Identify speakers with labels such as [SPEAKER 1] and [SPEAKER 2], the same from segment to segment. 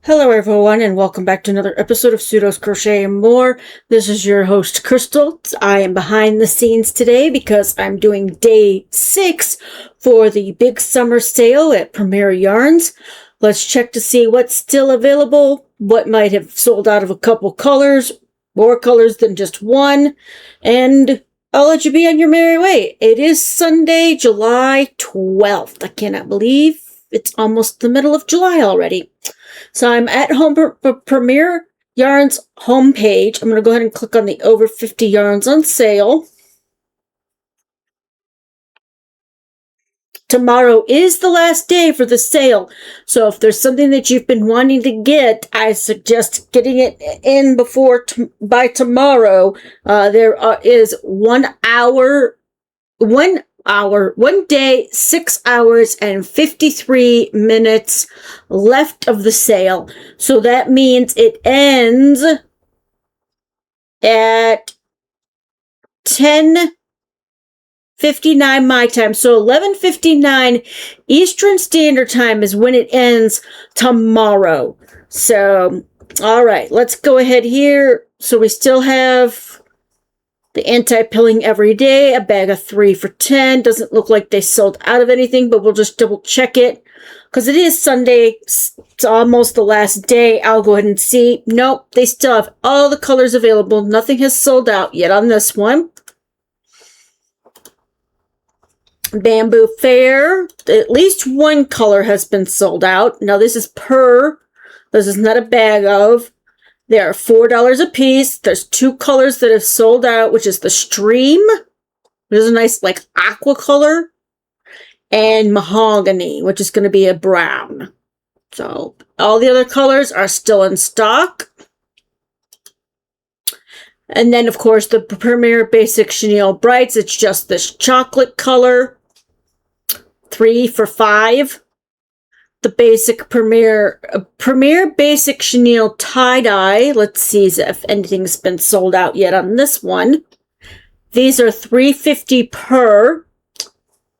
[SPEAKER 1] Hello everyone and welcome back to another episode of Pseudos Crochet and More. This is your host Crystal. I am behind the scenes today because I'm doing day 6 for the big summer sale at Premier Yarns. Let's check to see what's still available, what might have sold out of a couple colors, more colors than just one, and I'll let you be on your merry way. It is Sunday, July 12th. I cannot believe it's almost the middle of July already. So I'm at home Premier Yarns homepage. I'm going to go ahead and click on the over 50 yarns on sale. Tomorrow is the last day for the sale. So if there's something that you've been wanting to get, I suggest getting it in by tomorrow. There is 1 day, 6 hours, and 53 minutes left of the sale. So that means it ends at 10:59 my time. So 11:59 Eastern Standard Time is when it ends tomorrow. So, all right, let's go ahead here. So we still have the anti-pilling every day, a bag of 3 for $10. Doesn't look like they sold out of anything, but we'll just double check it. Because it is Sunday, it's almost the last day. I'll go ahead and see. Nope, they still have all the colors available. Nothing has sold out yet on this one. Bamboo Fair, at least one color has been sold out. Now this is this is not a bag of. They are $4 a piece. There's 2 colors that have sold out, which is the Stream, which is a nice like aqua color, and Mahogany, which is going to be a brown. So all the other colors are still in stock. And then, of course, the Premier Basic Chenille Brights. It's just this chocolate color. 3 for $5. The basic Premier Basic Chenille Tie-Dye. Let's see if anything's been sold out yet on this one. These are $3.50 per.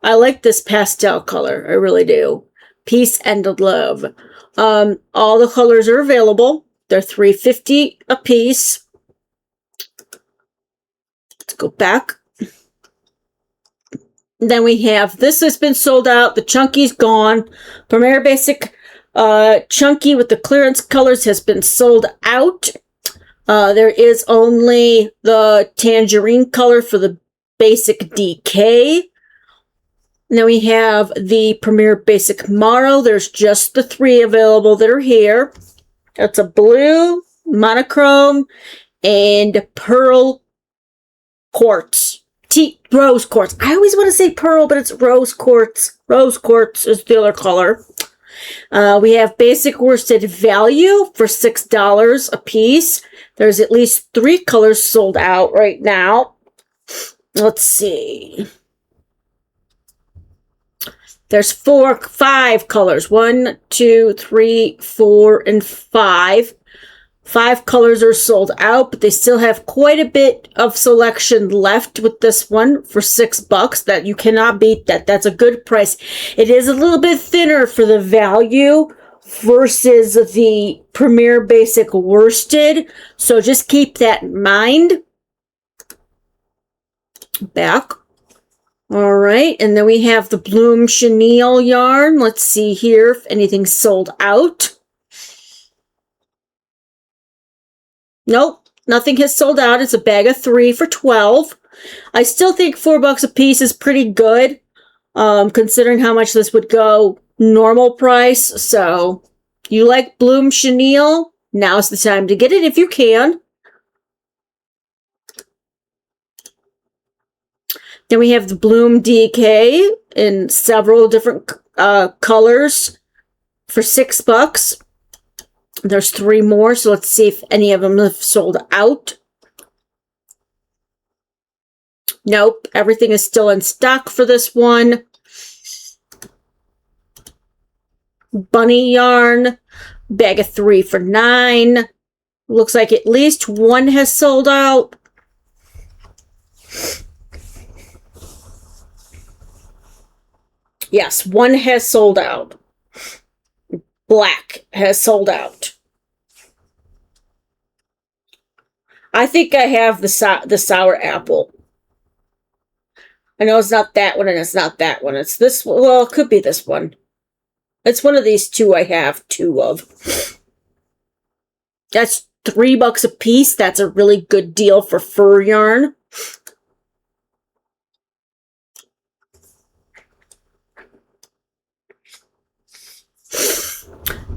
[SPEAKER 1] I like this pastel color. I really do. Peace and Love. All the colors are available. They're $3.50 a piece. Let's go back. Then we have, this has been sold out. The Chunky's gone. Premier Basic Chunky with the clearance colors has been sold out. There is only the tangerine color for the Basic DK. Then we have the Premier Basic Marrow. There's just the 3 available that are here. That's a blue, monochrome, and pearl quartz. Rose quartz. I always want to say pearl, but it's rose quartz. Rose quartz is the other color. We have basic worsted value for $6 a piece. There's at least 3 colors sold out right now. Let's see. There's 5 colors. 1, 2, 3, 4, and 5. 5 colors are sold out, but they still have quite a bit of selection left with this one for $6. That you cannot beat that. That's a good price. It is a little bit thinner for the value versus the Premier Basic Worsted. So just keep that in mind. Back. All right. And then we have the Bloom Chenille yarn. Let's see here if anything's sold out. Nope, nothing has sold out. It's a bag of 3 for $12. I still think $4 a piece is pretty good, considering how much this would go normal price. So, you like Bloom Chenille? Now's the time to get it if you can. Then we have the Bloom DK in several different colors for $6. There's 3 more, so let's see if any of them have sold out. Nope, everything is still in stock for this one. Bunny yarn, bag of 3 for $9. Looks like at least 1 has sold out. Yes, 1 has sold out. Black has sold out. I think I have the sour apple. I know it's not that one and it's not that one. It's this one. Well, it could be this one. It's one of these two I have two of. That's $3 a piece. That's a really good deal for fur yarn.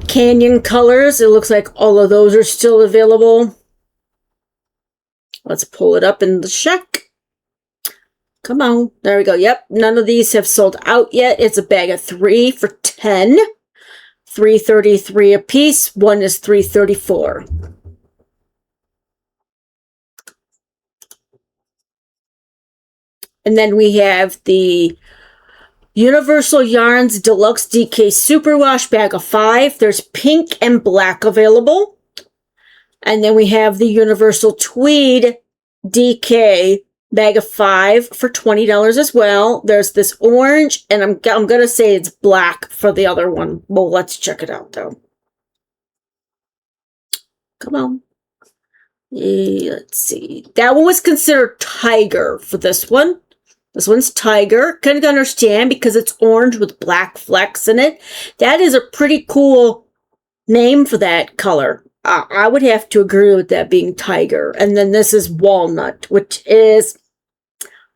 [SPEAKER 1] Canyon colors. It looks like all of those are still available. Let's pull it up in the check. Come on. There we go. Yep. None of these have sold out yet. It's a bag of 3 for $10. $3.33 a piece. One is $3.34. And then we have the Universal Yarns Deluxe DK Superwash bag of 5. There's pink and black available. And then we have the Universal Tweed DK bag of 5 for $20 as well. There's this orange, and I'm going to say it's black for the other one. Well, let's check it out, though. Come on. Let's see. That one was considered tiger for this one. This one's tiger. Kind of understand because it's orange with black flecks in it. That is a pretty cool name for that color. I would have to agree with that being tiger. And then this is walnut, which is...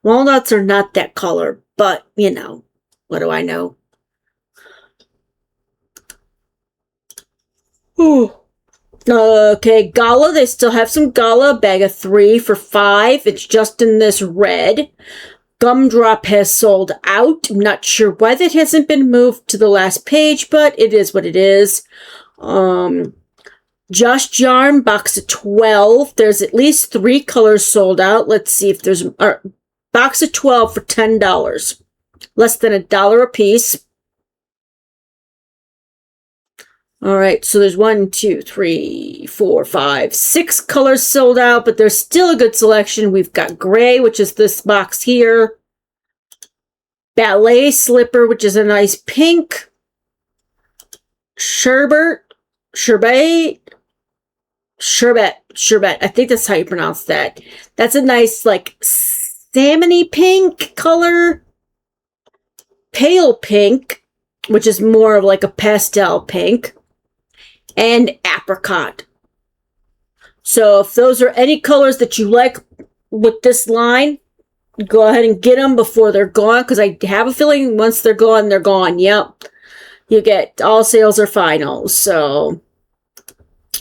[SPEAKER 1] Walnuts are not that color, but, you know, what do I know? Ooh. Okay, Gala. They still have some Gala. Bag of 3 for $5. It's just in this red. Gumdrop has sold out. I'm not sure why that hasn't been moved to the last page, but it is what it is. Just Yarn, box of 12. There's at least 3 colors sold out. Let's see if there's... box of 12 for $10. Less than $1 a piece. All right, so there's 1, 2, 3, 4, 5, 6 colors sold out, but there's still a good selection. We've got gray, which is this box here. Ballet slipper, which is a nice pink. Sherbet. I think that's how you pronounce that. That's a nice, like, salmony pink color. Pale pink, which is more of like a pastel pink. And apricot. So if those are any colors that you like with this line, go ahead and get them before they're gone, because I have a feeling once they're gone, they're gone. Yep. You get all sales are final. So,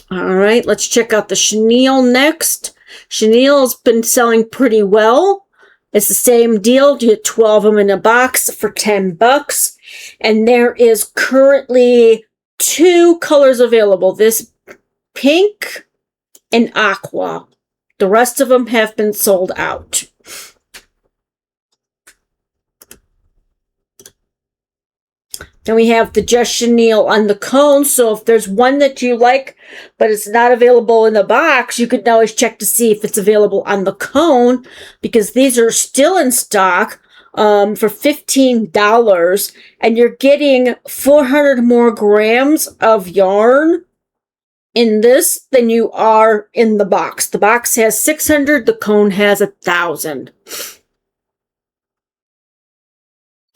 [SPEAKER 1] all right, let's check out the chenille next. Chenille's been selling pretty well. It's the same deal. You get 12 of them in a box for $10. And there is currently 2 colors available. This pink and aqua. The rest of them have been sold out. Then we have the Just Chenille on the cone. So if there's one that you like, but it's not available in the box, you could always check to see if it's available on the cone, because these are still in stock for $15, and you're getting 400 more grams of yarn in this than you are in the box. The box has 600, the cone has 1,000.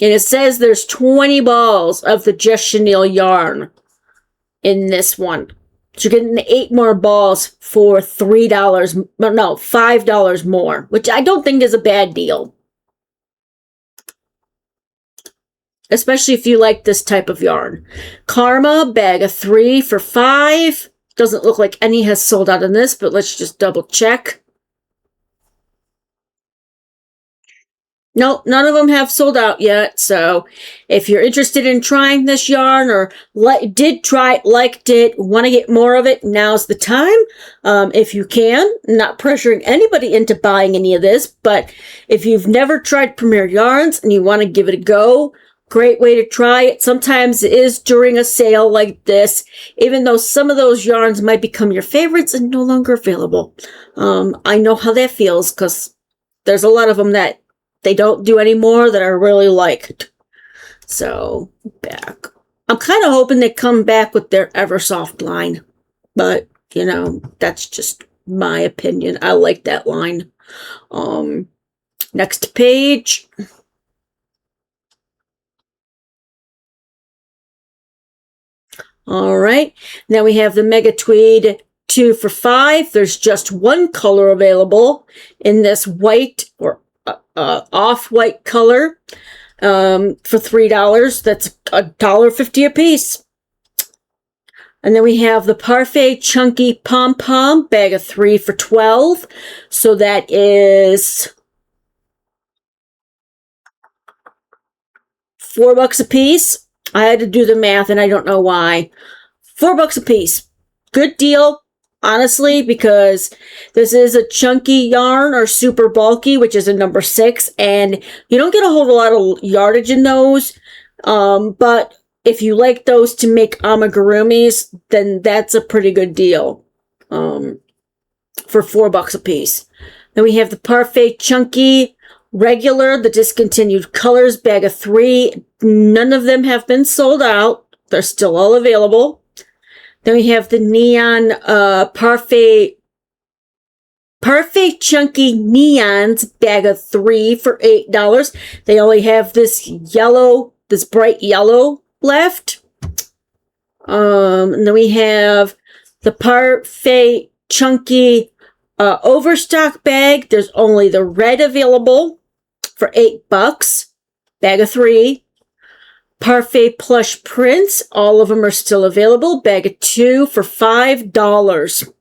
[SPEAKER 1] And it says there's 20 balls of the Just Chenille yarn in this one. So you're getting 8 more balls for $3, no, $5 more, which I don't think is a bad deal. Especially if you like this type of yarn. Karma, bag of 3 for $5. Doesn't look like any has sold out in this, but let's just double check. No, none of them have sold out yet. So if you're interested in trying this yarn, or did try it, liked it, want to get more of it, now's the time. If you can, not pressuring anybody into buying any of this, but if you've never tried Premier Yarns and you want to give it a go, great way to try it. Sometimes it is during a sale like this, even though some of those yarns might become your favorites and no longer available. I know how that feels, because there's a lot of them that they don't do anymore that I really liked. So, back. I'm kind of hoping they come back with their Eversoft line. But, you know, that's just my opinion. I like that line. Next page. All right. Now we have the Mega Tweed 2 for $5. There's just one color available in this white or off-white color for $3. That's $1.50 a piece. And then we have the Parfait Chunky Pom Pom, bag of 3 for $12. So that is $4 a piece. I had to do the math and I don't know why. $4 a piece. Good deal, honestly, because this is a chunky yarn or super bulky, which is a number 6, and you don't get a whole lot of yardage in those. But if you like those to make amigurumis, then that's a pretty good deal for $4 a piece. Then we have the Parfait Chunky Regular, the discontinued colors, bag of 3. None of them have been sold out. They're still all available. Then we have the Neon Parfait Chunky Neons, bag of 3 for $8. They only have this yellow, this bright yellow left. And then we have the Parfait Chunky Overstock bag. There's only the red available for $8. Bag of 3. Parfait Plush Prints. All of them are still available. Bag of 2 for $5.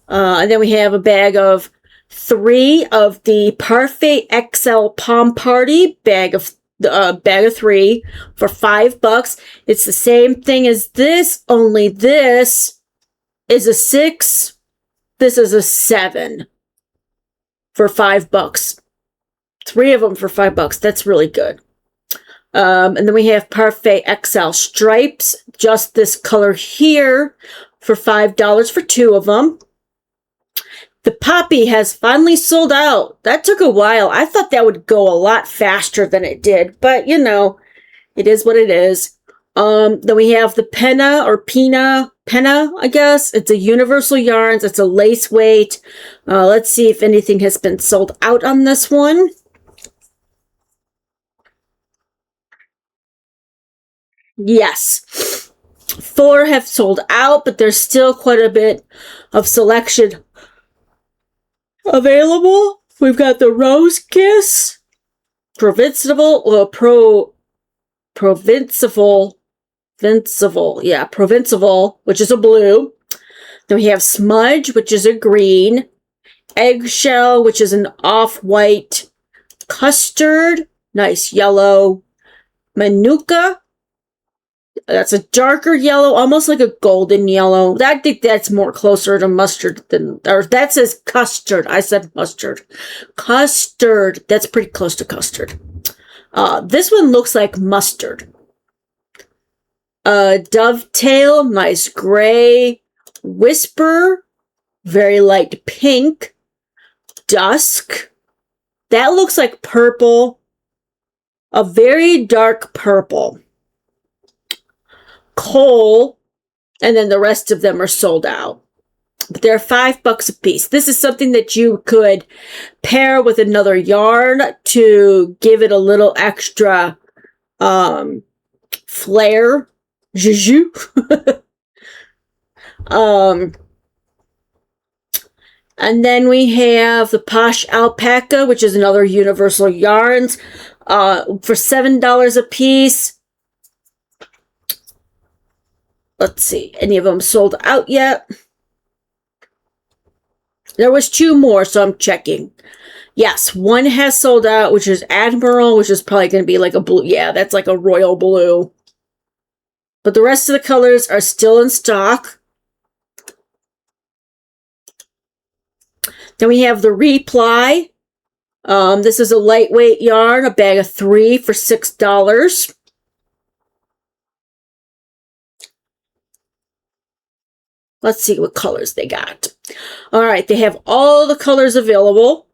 [SPEAKER 1] And then we have a bag of 3 of the Parfait XL Palm Party. Bag of 3 for $5. It's the same thing as this, only this is a 6. This is a 7 for $5. 3 of them for $5. That's really good. And then we have Parfait XL Stripes, just this color here for $5 for 2 of them. The Poppy has finally sold out. That took a while. I thought that would go a lot faster than it did, but you know, it is what it is. Then we have the Penna or Penna, I guess. It's a Universal Yarns. It's a lace weight. Let's see if anything has been sold out on this one. Yes. 4 have sold out, but there's still quite a bit of selection available. We've got the Rose Kiss, Provincial, which is a blue. Then we have Smudge, which is a green. Eggshell, which is an off-white. Custard, nice yellow. Manuka, that's a darker yellow, almost like a golden yellow. I think that's more closer to mustard than, or that says custard. I said mustard. Custard, that's pretty close to custard. This one looks like mustard. Dovetail, nice gray. Whisper, very light pink. Dusk, that looks like purple. A very dark purple. Coal, and then the rest of them are sold out. But they're $5 a piece. This is something that you could pair with another yarn to give it a little extra flair. Juju. And then we have the Posh Alpaca, which is another Universal Yarns, for $7 a piece. Let's see, any of them sold out yet? There was 2 more, so I'm checking. Yes, one has sold out, which is Admiral, which is probably going to be like a blue. Yeah, that's like a royal blue. But the rest of the colors are still in stock. Then we have the Reply. This is a lightweight yarn, a bag of 3 for $6. Let's see what colors they got. All right, they have all the colors available.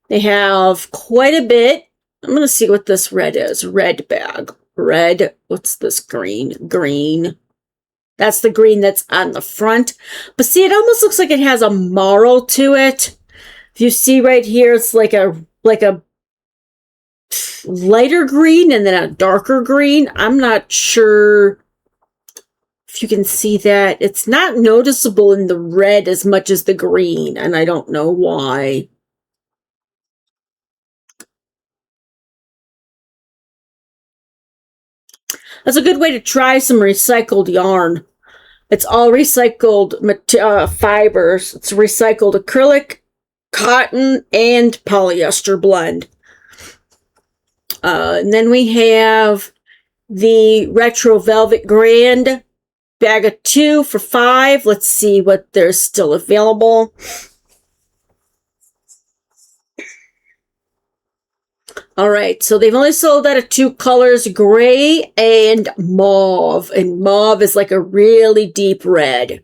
[SPEAKER 1] They have quite a bit. I'm going to see what this red is. Red bag. Red. What's this green? Green. That's the green that's on the front. But see, it almost looks like it has a marl to it. If you see right here, it's like a lighter green and then a darker green. I'm not sure if you can see that. It's not noticeable in the red as much as the green, and I don't know why. That's a good way to try some recycled yarn. It's all recycled fibers. It's recycled acrylic, cotton, and polyester blend. And then we have the Retro Velvet Grand bag of 2 for $5. Let's see what there's still available. All right, so they've only sold out of 2 colors, gray and mauve. And mauve is like a really deep red.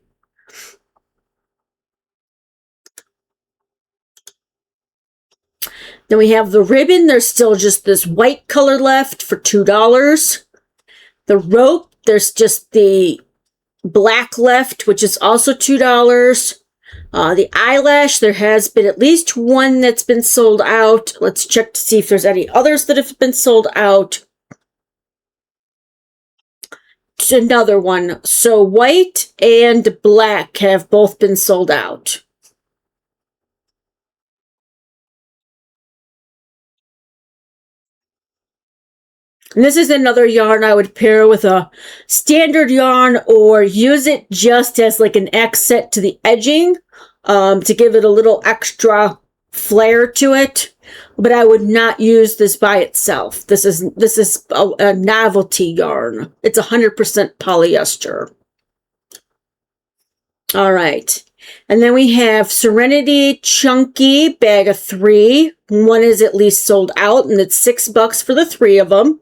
[SPEAKER 1] Then we have the ribbon. There's still just this white color left for $2. The rope, there's just the black left, which is also $2. The eyelash, there has been at least one that's been sold out. Let's check to see if there's any others that have been sold out. It's another one. So white and black have both been sold out. And this is another yarn I would pair with a standard yarn or use it just as like an accent to the edging to give it a little extra flair to it. But I would not use this by itself. This is a novelty yarn. It's 100% polyester. All right. And then we have Serenity Chunky bag of 3. One is at least sold out, and it's $6 for the 3 of them.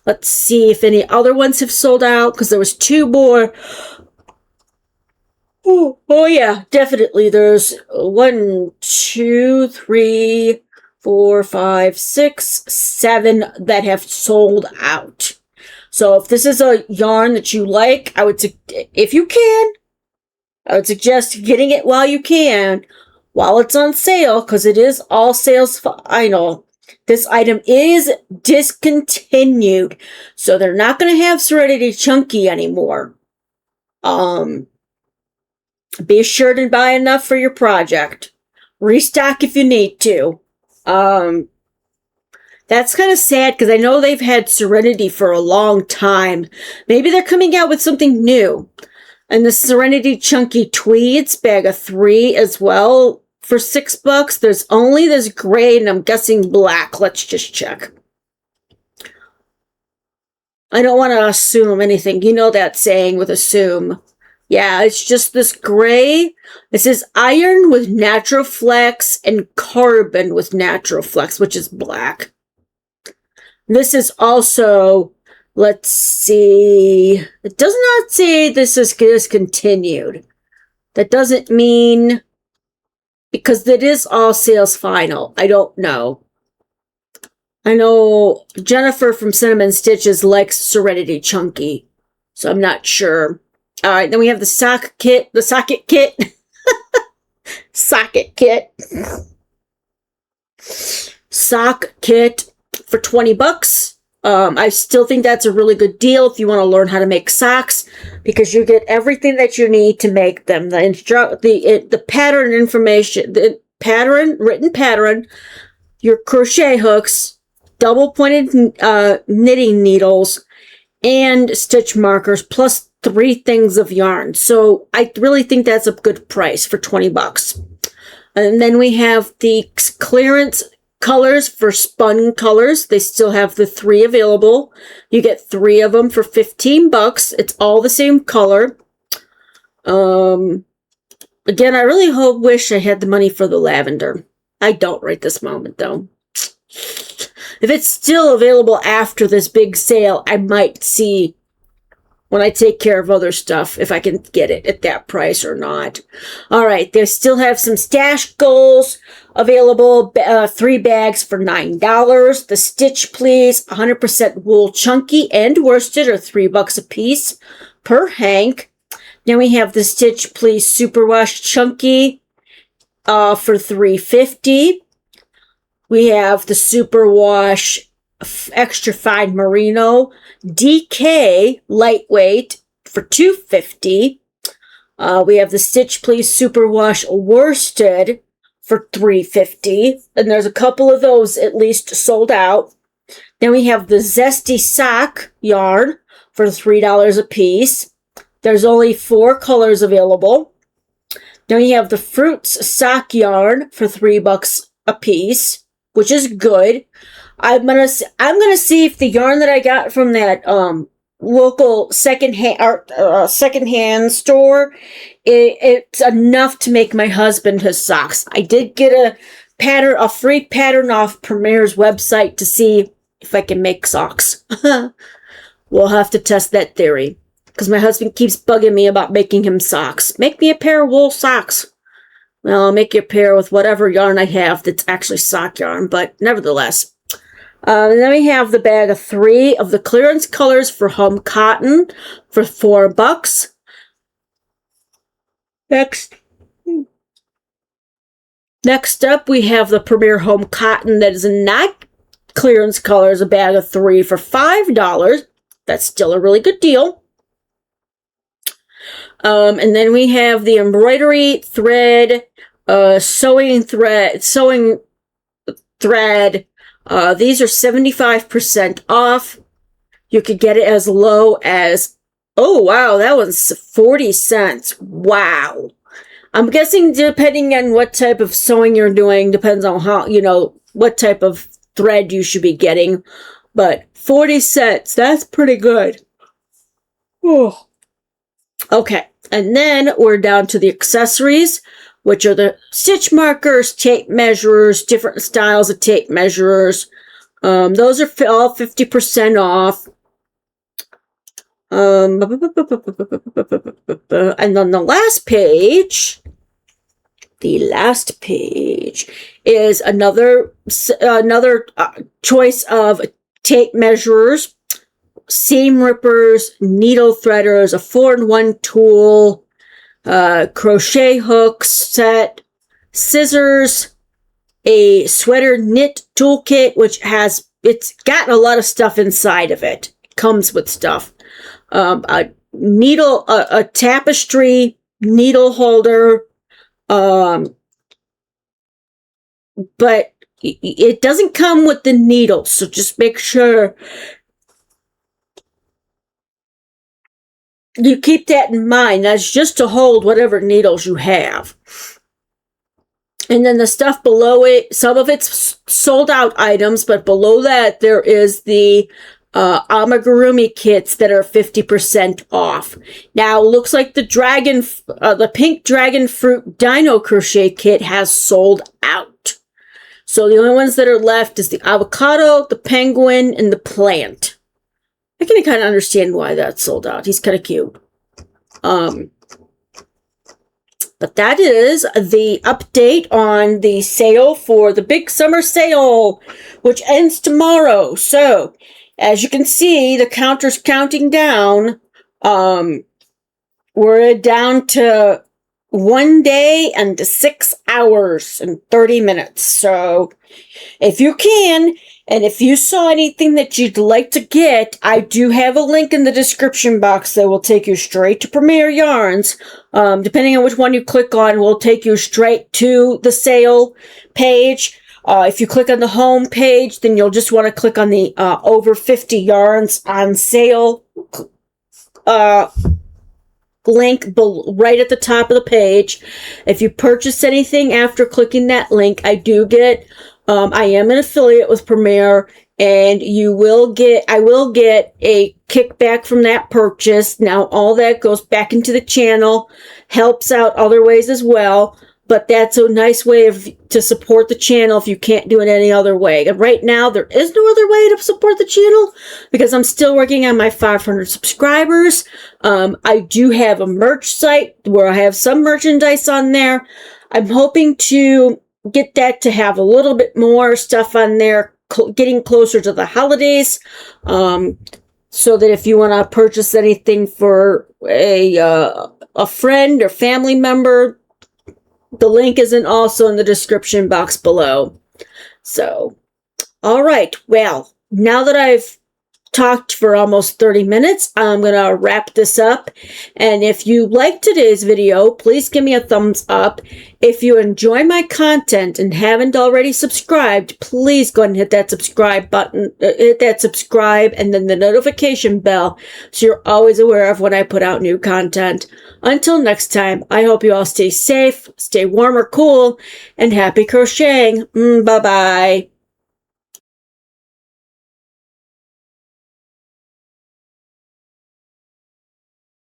[SPEAKER 1] Let's see if any other ones have sold out, because there was 2 more. Oh yeah, definitely. There's 1, 2, 3, 4, 5, 6, 7 that have sold out. So if this is a yarn that you like, if you can, I would suggest getting it while you can, while it's on sale, because it is all sales final. This item is discontinued, so they're not going to have Serenity Chunky anymore. Be sure to buy enough for your project. Restock if you need to. That's kind of sad because I know they've had Serenity for a long time. Maybe they're coming out with something new. And the Serenity Chunky Tweeds bag of 3 as well for $6. There's only this gray and I'm guessing black. Let's just check. I don't want to assume anything. You know that saying with assume. Yeah, it's just this gray. It says iron with natural flex and carbon with natural flex, which is black. This is also, let's see, it does not say this is discontinued. That doesn't mean, because it is all sales final. I don't know. I know Jennifer from Cinnamon Stitches likes Serenity Chunky, so I'm not sure. All right, then we have the socket kit. Socket kit for $20. I still think that's a really good deal if you want to learn how to make socks, because you get everything that you need to make them. The pattern information, the written pattern, your crochet hooks, double pointed knitting needles, and stitch markers, plus 3 things of yarn. So I really think that's a good price for $20. And then we have the clearance colors for spun colors. They still have the 3 available. You get 3 of them for $15. It's all the same color. Again, I really wish I had the money for the lavender. I don't right this moment, though. If it's still available after this big sale, I might see when I take care of other stuff, if I can get it at that price or not. All right, they still have some Stash Goals available, 3 bags for $9. The Stitch Please 100% wool chunky and worsted are $3 a piece per hank. Then we have the Stitch Please Superwash chunky for $3.50. We have the Superwash Extra Fine Merino DK lightweight for $2.50. We have the Stitch Please Superwash worsted for $3.50, and there's a couple of those at least sold out. Then we have the Zesty Sock yarn for $3 a piece. There's only 4 colors available. Then we have the Fruits Sock yarn for $3 a piece, which is good. I'm gonna see if the yarn that I got from that local secondhand store, it's enough to make my husband his socks. I did get a free pattern off Premier's website to see if I can make socks. We'll have to test that theory because my husband keeps bugging me about making him socks. Make me a pair of wool socks. Well, I'll make you a pair with whatever yarn I have that's actually sock yarn, but nevertheless. And then we have the bag of 3 of the clearance colors for Home Cotton for $4. Next up, we have the Premier Home Cotton that is not clearance colors, a bag of 3 for $5. That's still a really good deal. And then we have the embroidery thread, sewing thread. These are 75% off. You could get it as low as, oh wow, that was 40 cents. Wow. I'm guessing depending on what type of sewing you're doing, depends on how, what type of thread you should be getting. But 40 cents, that's pretty good. Oh. Okay, and then we're down to the accessories, which are the stitch markers, tape measurers, different styles of tape measurers. Those are all 50% off. And then the last page is another choice of tape measurers, seam rippers, needle threaders, a 4-in-1 tool, crochet hooks set, scissors, a sweater knit toolkit, which it's got a lot of stuff inside of it. It comes with stuff. A needle, a tapestry needle holder, but it doesn't come with the needles, so just make sure you keep that in mind. That's just to hold whatever needles you have. And then the stuff below it, some of it's sold out items, but below that there is the amigurumi kits that are 50% off. Now, looks like the pink dragon fruit dino crochet kit has sold out. So the only ones that are left is the avocado, the penguin, and the plant. I can kind of understand why that's sold out. He's kind of cute. But that is the update on the sale for the big summer sale, which ends tomorrow. So, as you can see, the counter's counting down. We're down to 1 day and 6 hours and 30 minutes. So, if you can, and if you saw anything that you'd like to get, I do have a link in the description box that will take you straight to Premier Yarns. Depending on which one you click on, will take you straight to the sale page. If you click on the home page, then you'll just want to click on the over 50 yarns on sale link right at the top of the page. If you purchase anything after clicking that link, I am an affiliate with Premier, and I will get a kickback from that purchase. Now, all that goes back into the channel, helps out other ways as well. but that's a nice way to support the channel if you can't do it any other way. And right now, there is no other way to support the channel because I'm still working on my 500 subscribers. I do have a merch site where I have some merchandise on there. I'm hoping to get that to have a little bit more stuff on there, getting closer to the holidays, so that if you want to purchase anything for a friend or family member, the link isn't also in the description box below. So, all right. Well, now that I've talked for almost 30 minutes, I'm going to wrap this up. And if you like today's video, please give me a thumbs up. If you enjoy my content and haven't already subscribed, please go ahead and hit that subscribe button, hit that subscribe and then the notification bell so you're always aware of when I put out new content. Until next time, I hope you all stay safe, stay warm or cool, and happy crocheting. Bye-bye.